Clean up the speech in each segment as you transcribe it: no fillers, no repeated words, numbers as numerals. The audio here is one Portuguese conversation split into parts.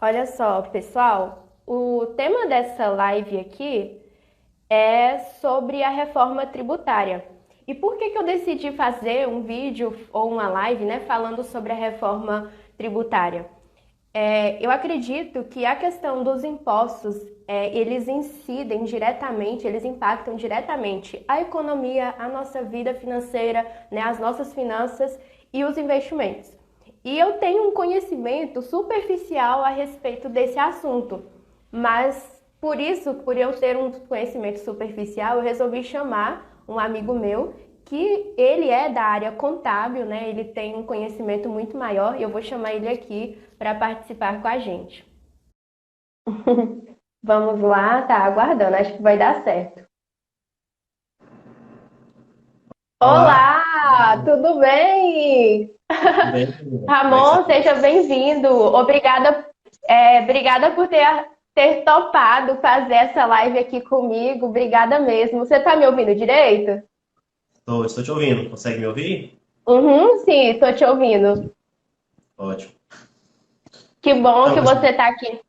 Olha só, pessoal, o tema dessa live aqui é sobre a reforma tributária. E por que que eu decidi fazer um vídeo ou uma live, né, falando sobre a reforma tributária? Eu acredito que a questão dos impostos, eles incidem diretamente, eles impactam diretamente a economia, a nossa vida financeira, né, as nossas finanças e os investimentos. E eu tenho um conhecimento superficial a respeito desse assunto, mas por isso, por eu ter um conhecimento superficial, eu resolvi chamar um amigo meu que ele é da área contábil, né? Ele tem um conhecimento muito maior e eu vou chamar ele aqui para participar com a gente. Vamos lá, tá aguardando, acho que vai dar certo. Olá, Olá, tudo bem? tudo bem? Como é que você Ramon, está? seja bem-vindo. Obrigada, obrigada por ter topado fazer essa live aqui comigo. Obrigada mesmo. Você tá me ouvindo direito? Estou te ouvindo. Consegue me ouvir? Uhum, sim, estou te ouvindo. Ótimo. Que bom Então, que pessoal, você está aqui.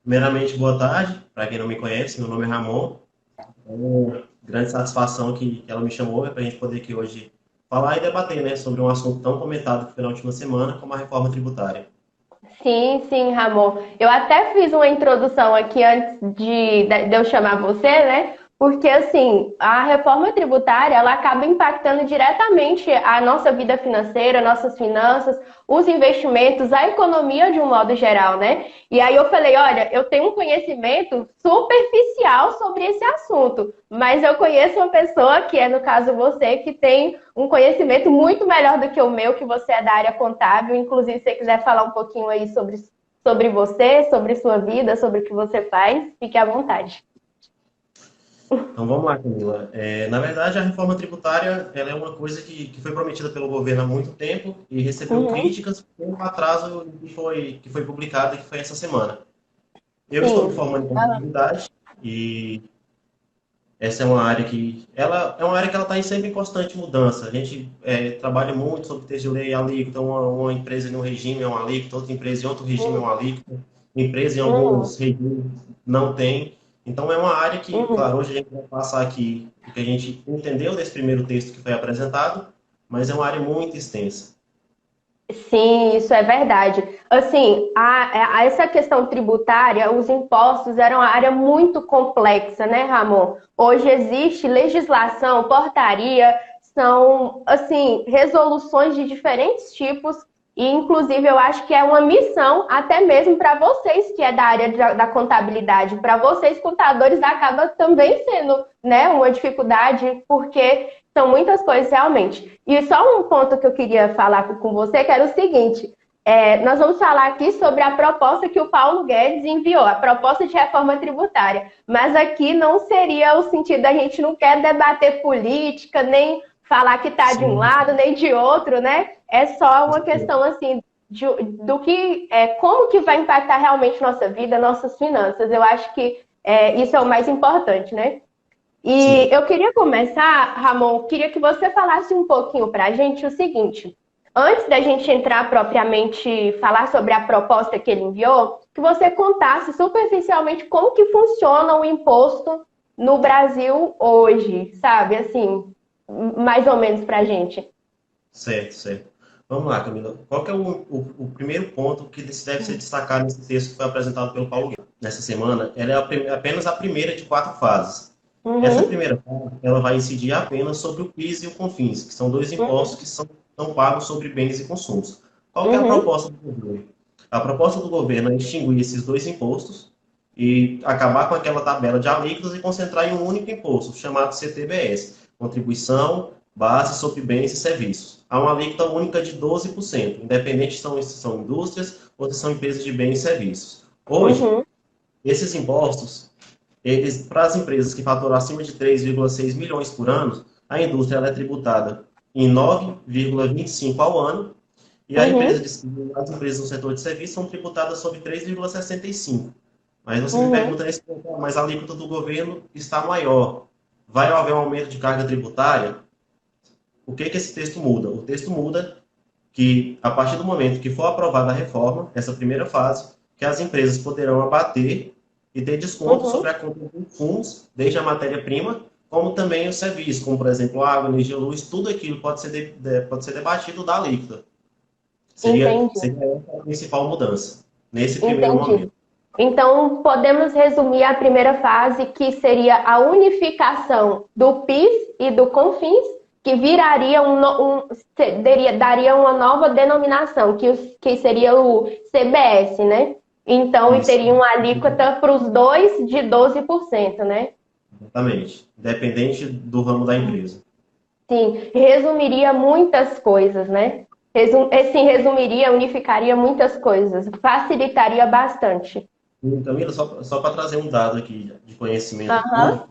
primeiramente, boa tarde. Para quem não me conhece, meu nome é Ramon. É uma grande satisfação que ela me chamou para a gente poder aqui hoje falar e debater, né, sobre um assunto tão comentado que foi na última semana, como a reforma tributária. Sim, sim, Ramon. Eu até fiz uma introdução aqui antes de eu chamar você, né? Porque, assim, a reforma tributária, ela acaba impactando diretamente a nossa vida financeira, nossas finanças, os investimentos, a economia de um modo geral, né? E aí eu falei, olha, eu tenho um conhecimento superficial sobre esse assunto, mas eu conheço uma pessoa, que é, no caso, você, que tem um conhecimento muito melhor do que o meu, que você é da área contábil. Inclusive, se você quiser falar um pouquinho aí sobre você, sobre sua vida, sobre o que você faz, fique à vontade. Então, vamos lá, Camila. Na verdade, a reforma tributária ela é uma coisa que foi prometida pelo governo há muito tempo e recebeu Uhum, críticas pelo atraso que foi publicado, que foi essa semana. Eu estou me sim. formando em Ah, contabilidade e essa é uma área que ela está sempre em constante mudança. A gente trabalha muito sobre texto de lei e alíquota. Uma empresa em um regime é uma alíquota, outra empresa em outro regime é uhum, uma alíquota, empresa em uhum, alguns regimes não tem. Então é uma área que, uhum. claro, hoje a gente vai passar aqui o que a gente entendeu desse primeiro texto que foi apresentado, mas é uma área muito extensa. Sim, isso é verdade. Assim, essa questão tributária, os impostos eram uma área muito complexa, né, Ramon? Hoje existe legislação, portaria, são, assim, resoluções de diferentes tipos, e inclusive eu acho que é uma missão até mesmo para vocês, que é da área da contabilidade, para vocês, contadores, acaba também sendo, né, uma dificuldade, porque são muitas coisas realmente. E só um ponto que eu queria falar com você, que era o seguinte: nós vamos falar aqui sobre a proposta que o Paulo Guedes enviou, a proposta de reforma tributária. Mas aqui não seria o sentido, a gente não quer debater política, nem falar que está de um Sim, lado, nem de outro, né? É só uma questão assim do que como que vai impactar realmente nossa vida, nossas finanças. Eu acho que isso é o mais importante, né? E sim. eu queria começar, Ramon, queria que você falasse um pouquinho para a gente o seguinte. Antes da gente entrar propriamente falar sobre a proposta que ele enviou, que você contasse superficialmente como que funciona o imposto no Brasil hoje, sabe? Assim, mais ou menos para a gente. Certo, certo. Vamos lá, Camila. Qual que é o primeiro ponto que deve ser destacado nesse texto que foi apresentado pelo Paulo Guedes nessa semana? Ela é apenas a primeira de quatro fases. Essa Uhum, primeira fase, ela vai incidir apenas sobre o PIS e o CONFINS, que são dois impostos uhum, que são pagos sobre bens e consumos. Qual que é a uhum, proposta do governo? A proposta do governo é extinguir esses dois impostos e acabar com aquela tabela de alíquotas e concentrar em um único imposto, chamado CTBS, Contribuição Base sobre Bens e Serviços. Há uma alíquota única de 12%, independente se são indústrias ou se são empresas de bens e serviços. Hoje, uhum, esses impostos, eles, para as empresas que faturam acima de 3,6 milhões por ano, a indústria ela é tributada em 9,25 ao ano e uhum, as empresas no setor de serviços são tributadas sobre 3,65. Mas você me uhum. pergunta nesse ponto, mas a alíquota do governo está maior. Vai haver um aumento de carga tributária? O que que esse texto muda? O texto muda que, a partir do momento que for aprovada a reforma, essa primeira fase, que as empresas poderão abater e ter desconto Uhum. sobre a compra de insumos, desde a matéria-prima, como também os serviços, como, por exemplo, água, energia, luz, tudo aquilo pode ser, pode ser debatido da alíquota. Entendi, Seria essa a principal mudança, nesse primeiro entendi. momento. Então, podemos resumir a primeira fase, que seria a unificação do PIS e do CONFINS, que viraria daria uma nova denominação, que seria o CBS, né? Então, e Isso, teria uma alíquota para os dois de 12%, né? exatamente. Independente do ramo da empresa. Sim, resumiria muitas coisas, né? Sim, resumiria, unificaria muitas coisas, facilitaria bastante. Camila, só para trazer um dado aqui de conhecimento Aham. público,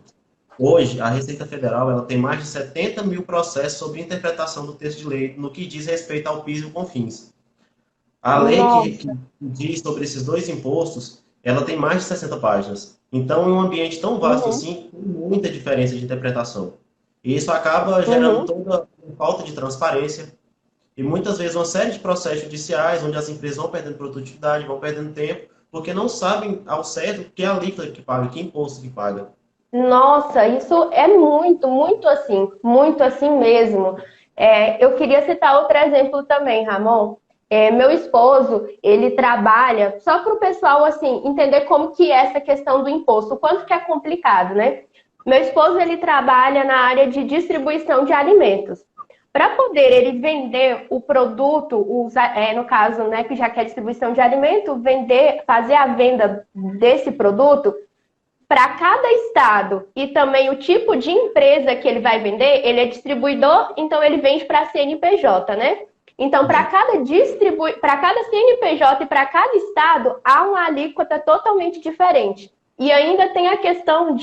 hoje a Receita Federal ela tem mais de 70 mil processos sobre interpretação do texto de lei no que diz respeito ao PIS e ao CONFINS. A lei que Nossa. diz sobre esses dois impostos, ela tem mais de 60 páginas. Então, em um ambiente tão vasto Uhum, assim, tem muita diferença de interpretação. E isso acaba gerando uhum. toda uma falta de transparência e muitas vezes uma série de processos judiciais onde as empresas vão perdendo produtividade, vão perdendo tempo, porque não sabem ao certo que é a alíquota que paga, que imposto que paga. Nossa, isso é muito assim mesmo. Eu queria citar outro exemplo também, Ramon. Meu esposo, ele trabalha, só para o pessoal assim entender como que é essa questão do imposto, o quanto que é complicado, né? Meu esposo, ele trabalha na área de distribuição de alimentos. Para poder ele vender o produto, no caso, né, que já quer distribuição de alimento, fazer a venda desse produto, para cada estado e também o tipo de empresa que ele vai vender, ele é distribuidor, então ele vende para a CNPJ, né? Então, para cada CNPJ e para cada estado, há uma alíquota totalmente diferente. E ainda tem a questão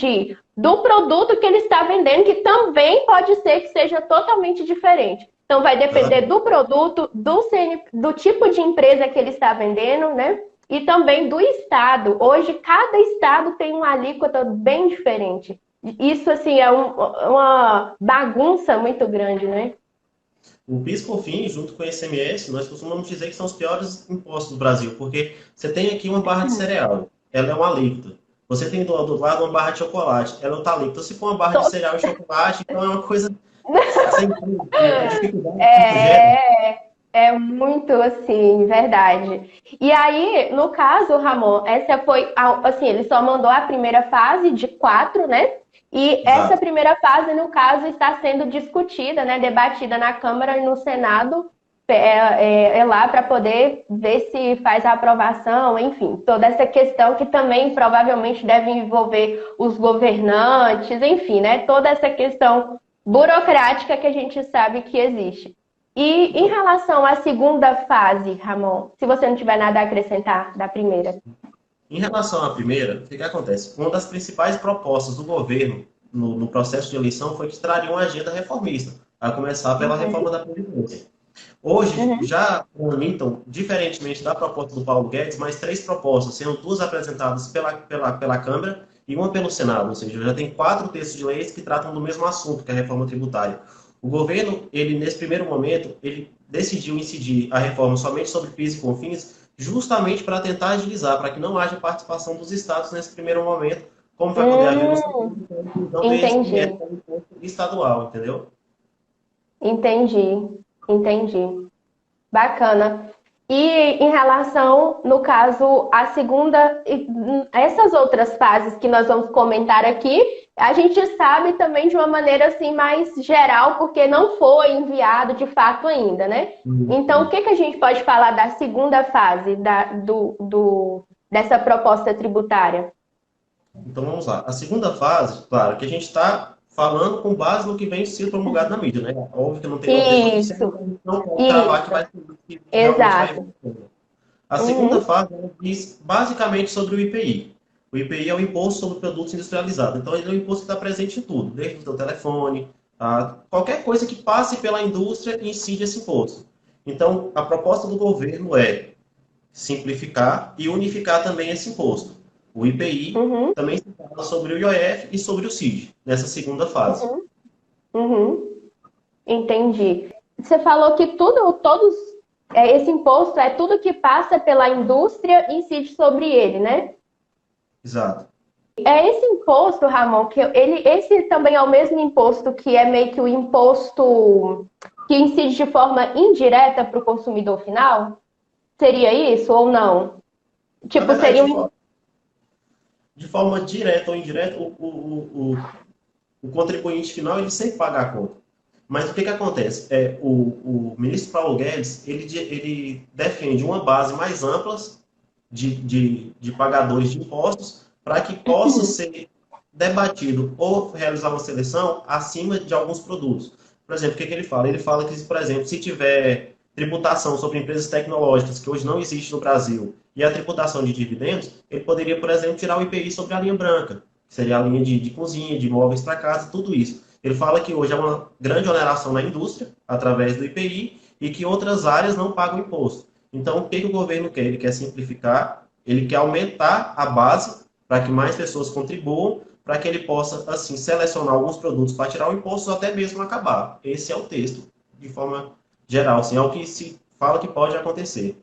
do produto que ele está vendendo, que também pode ser que seja totalmente diferente. Então, vai depender do produto, do tipo de empresa que ele está vendendo, né? E também do estado. Hoje, cada estado tem uma alíquota bem diferente. Isso, assim, é uma bagunça muito grande, né? O PIS/COFINS, junto com o ICMS, nós costumamos dizer que são os piores impostos do Brasil, porque você tem aqui uma barra de cereal, ela é uma alíquota. Você tem do outro lado uma barra de chocolate, ela é outra alíquota. Se for uma barra de cereal e chocolate, então é uma coisa sem a dificuldade que isso gera. É, é muito assim, verdade. E aí, no caso, Ramon, essa foi, assim, ele só mandou a primeira fase de 4, né? E essa Exato. primeira fase, no caso, está sendo discutida, né? Debatida na Câmara e no Senado, lá para poder ver se faz a aprovação, enfim, toda essa questão que também provavelmente deve envolver os governantes, enfim, né? Toda essa questão burocrática que a gente sabe que existe. E em relação à segunda fase, Ramon, se você não tiver nada a acrescentar da primeira. Em relação à primeira, o que acontece? Uma das principais propostas do governo no processo de eleição foi que traria uma agenda reformista, a começar pela Uhum, reforma da Previdência. Hoje, uhum, já tramitam, diferentemente da proposta do Paulo Guedes, mais três propostas, sendo duas apresentadas pela Câmara e uma pelo Senado, ou seja, já tem quatro textos de leis que tratam do mesmo assunto, que é a reforma tributária. O governo, ele nesse primeiro momento, ele decidiu incidir a reforma somente sobre PIS e COFINS, justamente para tentar agilizar, para que não haja participação dos estados nesse primeiro momento, como vai poder haver no hum, segundo, então, inclusão deles primeiro entendi, como imposto estadual, entendeu? entendi, entendi. Bacana. E em relação, no caso, a segunda, essas outras fases que nós vamos comentar aqui, a gente sabe também de uma maneira assim mais geral, porque não foi enviado de fato ainda, né? Então, o que que a gente pode falar da segunda fase dessa proposta tributária? Então vamos lá. A segunda fase, claro, que a gente está falando com base no que vem sendo promulgado na mídia, né? Óbvio que não tem notícia oficial, Isso, então a gente não pode cravar que isso, vai ser que realmente vai exato. vir. A segunda Uhum. fase ela diz basicamente sobre o IPI. O IPI é o Imposto sobre Produtos Industrializados. Então ele é um imposto que está presente em tudo, desde o seu telefone, a qualquer coisa que passe pela indústria incide esse imposto. Então a proposta do governo é simplificar e unificar também esse imposto. O IPI Uhum. também se fala sobre o IOF e sobre o CID, nessa segunda fase. Uhum. Uhum. Entendi. Você falou que todos. esse imposto é tudo que passa pela indústria e incide sobre ele, né? Exato. É esse imposto, Ramon, esse também é o mesmo imposto que é meio que o imposto que incide de forma indireta para o consumidor final? Seria isso ou não? Na Tipo, verdade, seria um. de forma direta ou indireta, o contribuinte final ele sempre paga a conta. Mas o que acontece? O ministro Paulo Guedes ele defende uma base mais ampla de pagadores de impostos para que possa ser debatido ou realizar uma seleção acima de alguns produtos. Por exemplo, o que ele fala? Ele fala que, por exemplo, se tiver tributação sobre empresas tecnológicas, que hoje não existe no Brasil, e a tributação de dividendos, ele poderia, por exemplo, tirar o IPI sobre a linha branca, que seria a linha de cozinha, de móveis para casa, tudo isso. Ele fala que hoje é uma grande oneração na indústria, através do IPI, e que outras áreas não pagam imposto. Então, o que o governo quer? Ele quer simplificar, ele quer aumentar a base para que mais pessoas contribuam, para que ele possa, assim, selecionar alguns produtos para tirar o imposto ou até mesmo acabar. Esse é o texto, de forma geral, assim, é o que se fala que pode acontecer.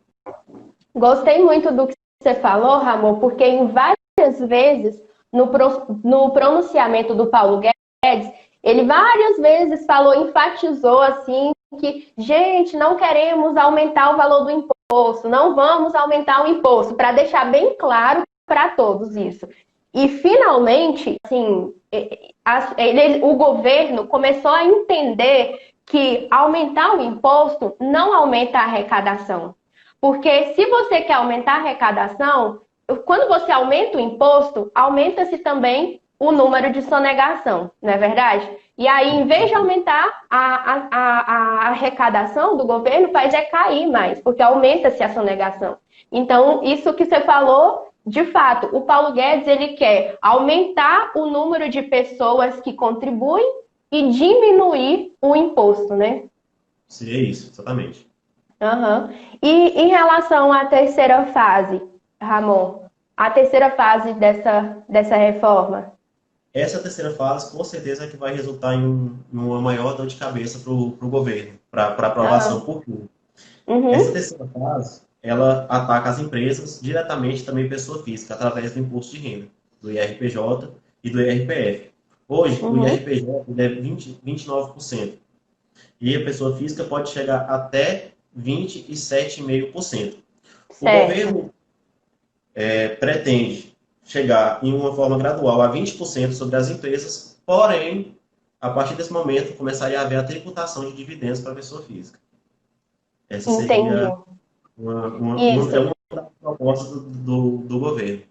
Gostei muito do que você falou, Ramon, porque em várias vezes no pronunciamento do Paulo Guedes, ele várias vezes falou, enfatizou assim que, gente, não queremos aumentar o valor do imposto, não vamos aumentar o imposto, para deixar bem claro para todos isso. E finalmente, assim, o governo começou a entender que aumentar o imposto não aumenta a arrecadação. Porque se você quer aumentar a arrecadação, quando você aumenta o imposto, aumenta-se também o número de sonegação, não é verdade? E aí, em vez de aumentar a arrecadação do governo, faz é cair mais, porque aumenta-se a sonegação. Então, isso que você falou, de fato, o Paulo Guedes ele quer aumentar o número de pessoas que contribuem e diminuir o imposto, né? Seria isso, exatamente. Uhum. E em relação à terceira fase, Ramon, a terceira fase dessa reforma? Essa terceira fase, com certeza, é que vai resultar em uma maior dor de cabeça para o governo, para aprovação Uhum. por público. Essa Uhum. terceira fase, ela ataca as empresas, diretamente também pessoa física, através do imposto de renda, do IRPJ e do IRPF. Hoje, o Uhum. IRPJ é 29%, e a pessoa física pode chegar até 27,5%. O Certo. governo pretende chegar em uma forma gradual a 20% sobre as empresas, porém, a partir desse momento, começaria a haver a tributação de dividendos para a pessoa física. Essa Entendi. seria é Isso. uma das propostas do governo.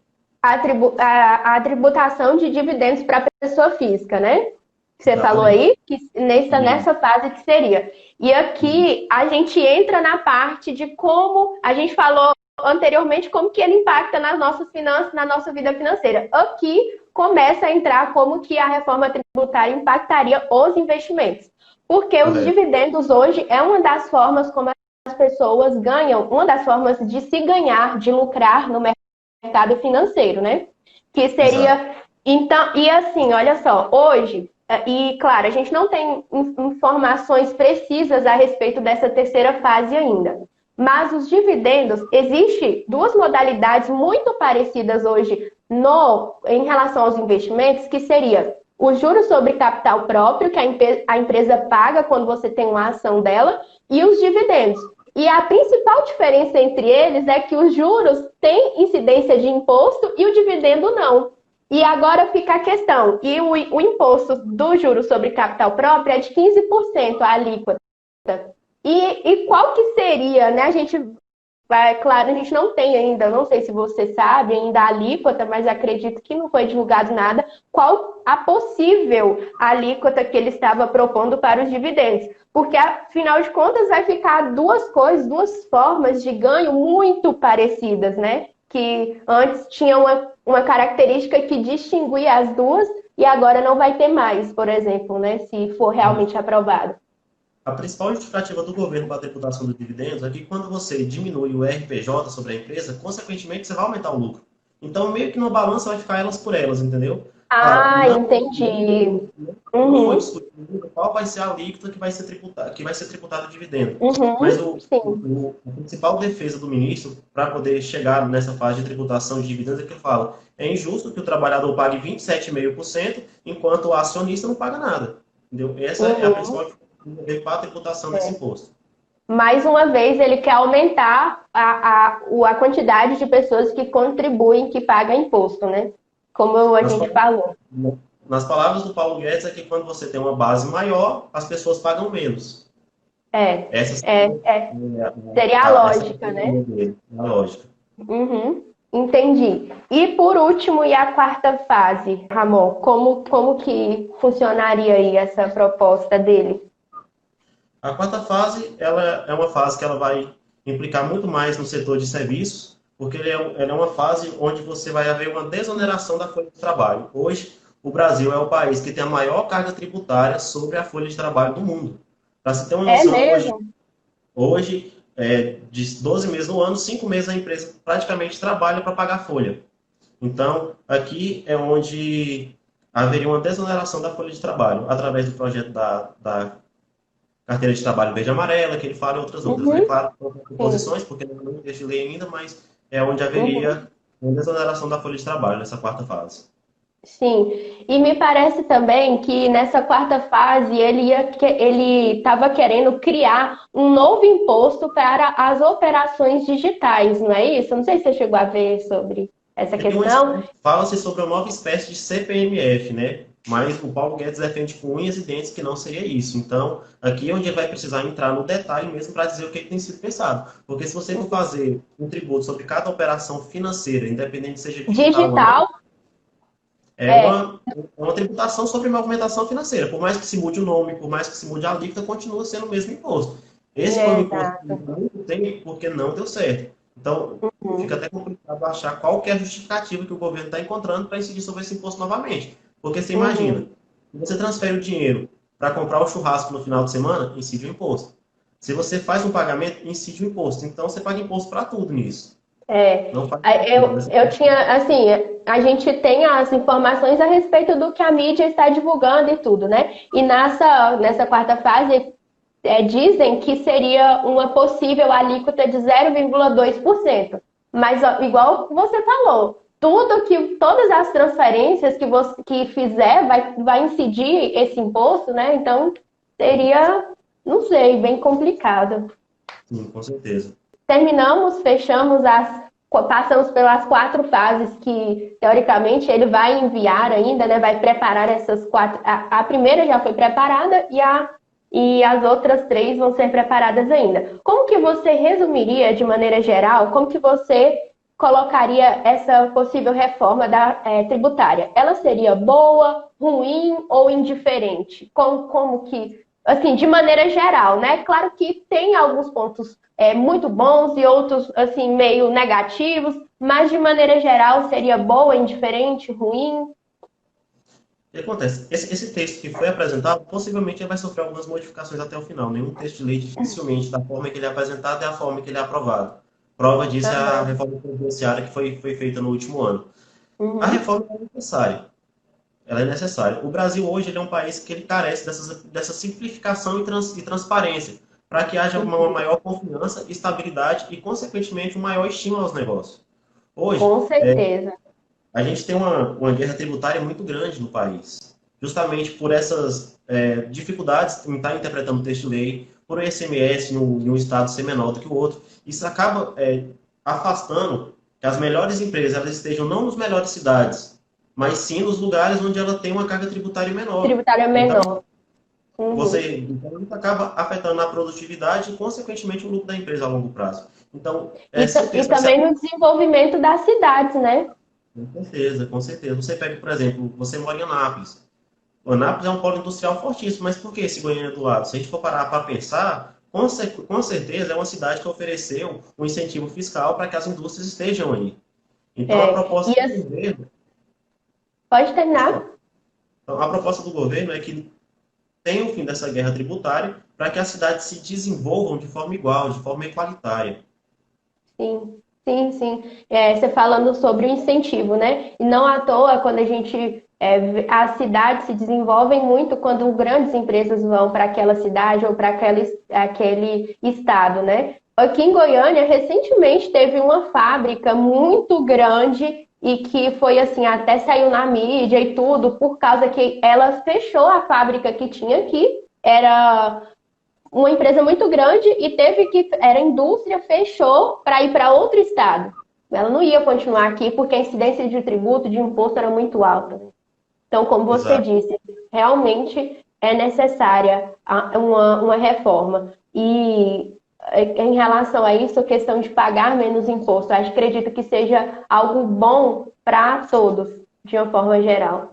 A tributação de dividendos para a pessoa física, né? Que você falou Exatamente. aí, que E, nessa fase que seria. E e, aqui a gente entra na parte de como a gente falou anteriormente, como que ele impacta nas nossas finanças, na nossa vida financeira. Aqui começa a entrar como que a reforma tributária impactaria os investimentos. Porque os correto. dividendos hoje é uma das formas como as pessoas ganham, uma das formas de se ganhar, de lucrar no mercado financeiro, né? Que Exato. seria. Então, e assim, olha só, hoje, e claro, a gente não tem informações precisas a respeito dessa terceira fase ainda. Mas os dividendos, existe duas modalidades muito parecidas hoje em relação aos investimentos, que seria o juro sobre capital próprio, que a empresa paga quando você tem uma ação dela, e os dividendos. E a principal diferença entre eles é que os juros têm incidência de imposto e o dividendo não. E agora fica a questão, e o imposto do juro sobre capital próprio é de 15% a alíquota. E qual que seria, né? A gente vai, claro, a gente não tem ainda, não sei se você sabe ainda a alíquota, mas acredito que não foi divulgado nada, qual a possível alíquota que ele estava propondo para os dividendos. Porque, afinal de contas, vai ficar duas coisas, duas formas de ganho muito parecidas, né? Que antes tinha uma característica que distinguia as duas e agora não vai ter mais, por exemplo, né? Se for realmente aprovado. A principal justificativa do governo para a tributação dos dividendos é que quando você diminui o RPJ sobre a empresa, consequentemente você vai aumentar o lucro. Então, meio que no balanço vai ficar elas por elas, entendeu? Claro, Ah, entendi. Não foi Uhum. discutido ainda qual vai ser a alíquota que vai ser tributada o dividendo. Mas Uhum. Sim. a principal defesa do ministro, para poder chegar nessa fase de tributação de dividendos, é que ele fala: é injusto que o trabalhador pague 27,5%, enquanto o acionista não paga nada. Entendeu? Essa é a Uhum. principal dificuldade para a tributação desse É. imposto. Mais uma vez, ele quer aumentar a quantidade de pessoas que contribuem, que pagam imposto, né? Como a Nas, gente pa- falou. nas palavras do Paulo Guedes, é que quando você tem uma base maior, as pessoas pagam menos. É, Essa é. seria Seria a essa é lógica, a né? teoria dele, a lógica. Uhum, entendi. E por último, e a quarta fase, Ramon, como que funcionaria aí essa proposta dele? A quarta fase, ela é uma fase que ela vai implicar muito mais no setor de serviços, porque ela é uma fase onde você vai haver uma desoneração da folha de trabalho. Hoje, o Brasil é o país que tem a maior carga tributária sobre a folha de trabalho do mundo. Para você ter uma É noção, mesmo? de 12 meses no ano, 5 meses a empresa praticamente trabalha para pagar a folha. Então, aqui é onde haveria uma desoneração da folha de trabalho, através do projeto da carteira de trabalho verde e amarela, que ele fala e outras, né? Uhum, Claro, com sim. proposições, porque não tem texto de lei ainda, mas é onde Uhum. haveria uma desoneração da folha de trabalho nessa quarta fase. Sim, e me parece também que nessa quarta fase ele estava querendo criar um novo imposto para as operações digitais, não é isso? Não sei se você chegou a ver sobre essa questão. Fala-se sobre uma nova espécie de CPMF, né? Mas o Paulo Guedes defende com unhas e dentes que não seria isso. Então, aqui é onde ele vai precisar entrar no detalhe mesmo para dizer o que tem sido pensado. Porque se você for fazer um tributo sobre cada operação financeira, independente seja digital ou não, Digital, é é, uma tributação sobre movimentação financeira. Por mais que se mude o nome, por mais que se mude a alíquota, continua sendo o mesmo imposto. Esse foi um imposto que exato. muito tem porque não deu certo. Então, fica Uhum, até complicado achar qual que é a justificativa que o governo está encontrando para incidir sobre esse imposto novamente. Porque você imagina, uhum. se você transfere o dinheiro para comprar o churrasco no final de semana, incide o imposto. Se você faz um pagamento, incide o imposto. Então, você paga imposto para tudo nisso. É, Não faz sentido, eu, né? eu tinha, assim, a gente tem as informações a respeito do que a mídia está divulgando e tudo, né? E nessa quarta fase, dizem que seria uma possível alíquota de 0,2%. Mas, ó, igual você falou, todas as transferências que você que fizer vai incidir esse imposto, né? Então, seria, não sei, bem complicado. Sim, com certeza. Terminamos, passamos pelas quatro fases que, teoricamente, ele vai enviar ainda, né? Vai preparar essas quatro. A primeira já foi preparada e as outras três vão ser preparadas ainda. Como que você resumiria, de maneira geral, como que você colocaria essa possível reforma tributária? Ela seria boa, ruim ou indiferente? Como que, assim, de maneira geral, né? Claro que tem alguns pontos muito bons e outros assim meio negativos, mas de maneira geral seria boa, indiferente, ruim. O que acontece? Esse texto que foi apresentado, possivelmente ele vai sofrer algumas modificações até o final. Nenhum texto de lei, dificilmente, da forma que ele é apresentado, é a forma que ele é aprovado. Prova disso é a Aham. reforma previdenciária que foi feita no último ano. A Uhum. reforma é necessária. Ela é necessária. O Brasil hoje ele é um país que ele carece dessa simplificação e transparência, para que haja uma Uhum. maior confiança, estabilidade e, consequentemente, um maior estímulo aos negócios. Hoje, Com certeza. a gente tem uma guerra tributária muito grande no país, justamente por essas dificuldades em estar interpretando o texto de lei, por o ICMS em um estado ser menor do que o outro. Isso acaba afastando que as melhores empresas elas estejam não nas melhores cidades, mas sim nos lugares onde ela tem uma carga tributária menor. Tributária Então, menor. Uhum. então isso acaba afetando a produtividade e, consequentemente, o lucro da empresa a longo prazo. Então, E, se o e texto vai ser também no desenvolvimento das cidades, né? com certeza, com certeza. Você pega, por exemplo, você mora em Anápolis. O Anápolis é um polo industrial fortíssimo, mas por que esse Goiânia é do lado? Se a gente for parar para pensar, com certeza é uma cidade que ofereceu um incentivo fiscal para que as indústrias estejam aí. Então, a proposta E do governo, pode pode falar. terminar? Então, a proposta do governo é que tenha o fim dessa guerra tributária para que as cidades se desenvolvam de forma igual, de forma igualitária. Sim, sim. Você falando sobre o incentivo, né? E não à toa, quando a gente As cidades se desenvolvem muito quando grandes empresas vão para aquela cidade ou para aquele estado, né? Aqui em Goiânia, recentemente teve uma fábrica muito grande e que foi assim, até saiu na mídia e tudo, por causa que ela fechou a fábrica que tinha aqui. Era uma empresa muito grande e era indústria, fechou para ir para outro estado. Ela não ia continuar aqui porque a incidência de tributo, de imposto era muito alta. Então, como você Exato. disse, realmente é necessária uma reforma. E em relação a isso, a questão de pagar menos imposto, eu acredito que seja algo bom para todos, de uma forma geral.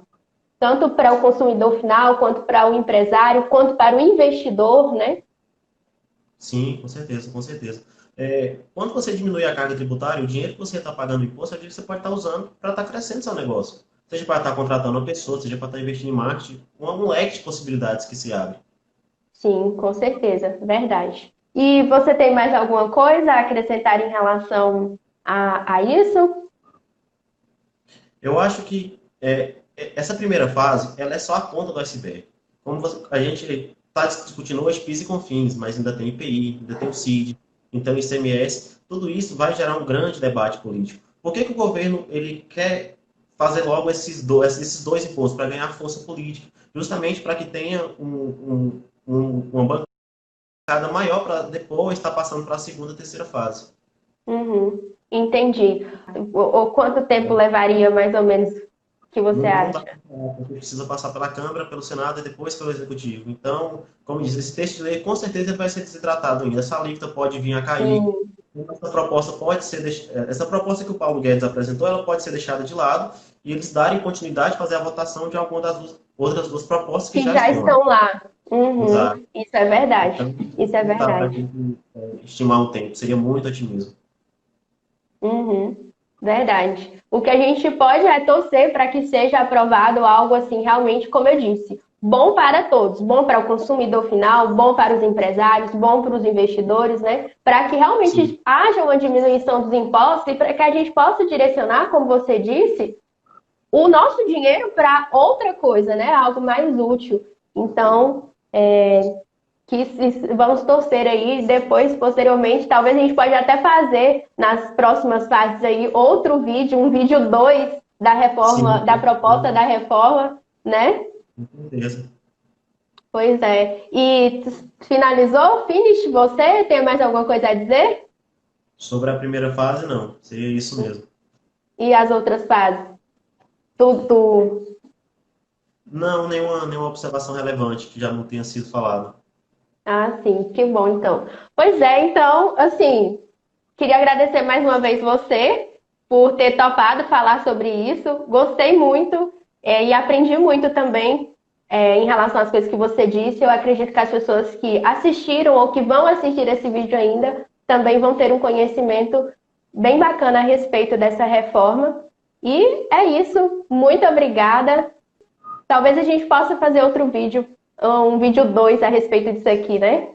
Tanto para o consumidor final, quanto para o empresário, quanto para o investidor, né? Sim, com certeza, com certeza. Quando você diminui a carga tributária, o dinheiro que você está pagando em imposto é o dinheiro que você pode estar usando para estar crescendo seu negócio. Seja para estar contratando uma pessoa, seja para estar investindo em marketing, um leque de possibilidades que se abre. Sim, com certeza, verdade. E você tem mais alguma coisa a acrescentar em relação a isso? Eu acho que essa primeira fase, ela é só a ponta do iceberg. Como a gente está discutindo hoje PIS e COFINS, mas ainda tem IPI, ainda tem o CID, então ICMS, tudo isso vai gerar um grande debate político. Por que que o governo ele quer fazer logo esses dois impostos para ganhar força política? Justamente para que tenha uma bancada maior para depois estar passando para a segunda, terceira fase. Uhum, entendi. Quanto tempo levaria, mais ou menos, que você Não dá acha? para falar, porque precisa passar pela Câmara, pelo Senado e depois pelo Executivo. Então, como diz, esse texto de lei com certeza vai ser desidratado ainda. Essa alíquota pode vir a cair. Hum, Essa proposta que o Paulo Guedes apresentou, ela pode ser deixada de lado e eles darem continuidade, fazer a votação de alguma outras duas propostas que que já já estão lá. estão lá. Uhum, Usar. isso é verdade. Então, Isso é não dá para a verdade. gente estimar um tempo. Seria muito otimismo. Uhum, verdade. O que a gente pode é torcer para que seja aprovado algo assim, realmente, como eu disse, bom para todos, bom para o consumidor final, bom para os empresários, bom para os investidores, né? Para que Sim, realmente haja uma diminuição dos impostos e para que a gente possa direcionar, como você disse, o nosso dinheiro para outra coisa, né? Algo mais útil. Então, vamos torcer aí, depois, posteriormente, talvez a gente pode até fazer nas próximas fases aí outro vídeo, um vídeo 2 da reforma, sim, da proposta da reforma, né? com certeza. Pois é. E finalizou? Finish? Você tem mais alguma coisa a dizer? Sobre a primeira fase, não. Seria isso mesmo. E as outras fases? Tu. Não, nenhuma observação relevante que já não tenha sido falado. Ah, sim, que bom então. Pois é, então, assim, queria agradecer mais uma vez você por ter topado falar sobre isso. Gostei muito, e aprendi muito também, em relação às coisas que você disse. Eu acredito que as pessoas que assistiram ou que vão assistir esse vídeo ainda também vão ter um conhecimento bem bacana a respeito dessa reforma. E é isso. Muito obrigada. Talvez a gente possa fazer outro vídeo, um vídeo 2 a respeito disso aqui, né?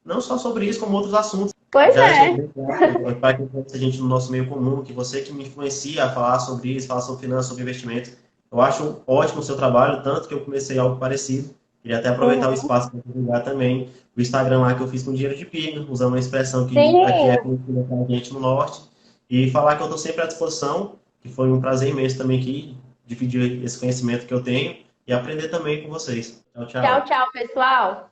Não só sobre isso, como outros assuntos. Pois Já deixei é. bem claro para que conheça a gente no nosso meio comum, que você que me influencia a falar sobre isso, falar sobre finanças, sobre investimento. Eu acho ótimo o seu trabalho, tanto que eu comecei algo parecido. Queria até aproveitar o Uhum. espaço para divulgar também o Instagram lá que eu fiz com dinheiro de pinga, usando uma expressão que aqui é Sim, conhecida para a gente no Norte. E falar que eu estou sempre à disposição, que foi um prazer imenso também aqui, dividir esse conhecimento que eu tenho e aprender também com vocês. Tchau, tchau, tchau. tchau, pessoal.